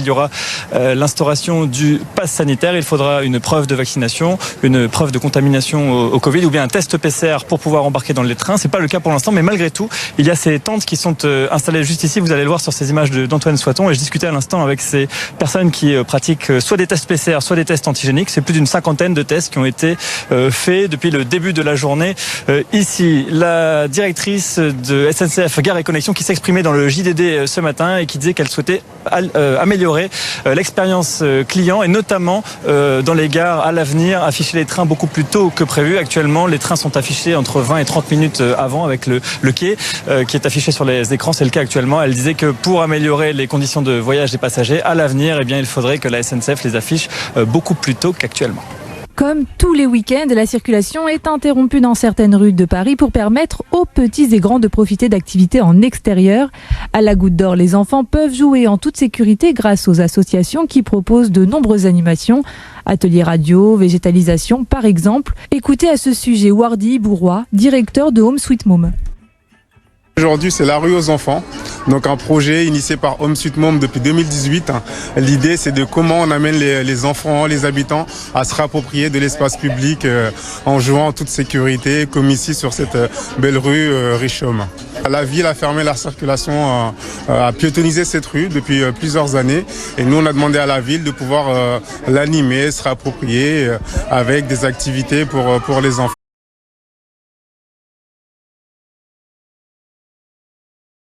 il y aura l'instauration du pass sanitaire. Il faudra une preuve de vaccination, une preuve de contamination au Covid ou bien un test PCR pour pouvoir embarquer dans les trains. C'est pas le cas pour l'instant, mais malgré tout, il y a ces tentes qui sont installées juste ici. Vous allez le voir sur ces images d'Antoine Soiton. Et je discutais à l'instant avec ces personnes qui pratiquent soit des tests PCR, soit des tests antigéniques. C'est plus d'une 50aine de tests qui ont été faits depuis le début de la journée ici. La directrice de SNCF Gare et Connexion qui s'exprimait dans le JDD ce matin et qui disait qu'elle souhaitait améliorer l'expérience client et notamment dans les gares à l'avenir, afficher les trains beaucoup plus tôt que prévu. Actuellement, les trains sont affichés entre 20 et 30 minutes avant avec le quai qui est affiché sur les écrans. C'est le cas actuellement. Elle disait que pour améliorer les conditions de voyage des passagers à l'avenir, eh bien, il faudrait que la SNCF les affiche beaucoup plus tôt qu'actuellement. Comme tous les week-ends, la circulation est interrompue dans certaines rues de Paris pour permettre aux petits et grands de profiter d'activités en extérieur. À la Goutte d'Or, les enfants peuvent jouer en toute sécurité grâce aux associations qui proposent de nombreuses animations. Ateliers radio, végétalisation par exemple. Écoutez à ce sujet Wardy Bourrois, directeur de Home Sweet Mom. Aujourd'hui, c'est la rue aux enfants. Donc un projet initié par Home Sweet Mom depuis 2018. L'idée, c'est de comment on amène les enfants, les habitants à se réapproprier de l'espace public en jouant en toute sécurité, comme ici sur cette belle rue Richomme. La ville a fermé la circulation, a piétonnisé cette rue depuis plusieurs années. Et nous, on a demandé à la ville de pouvoir l'animer, se réapproprier avec des activités pour les enfants.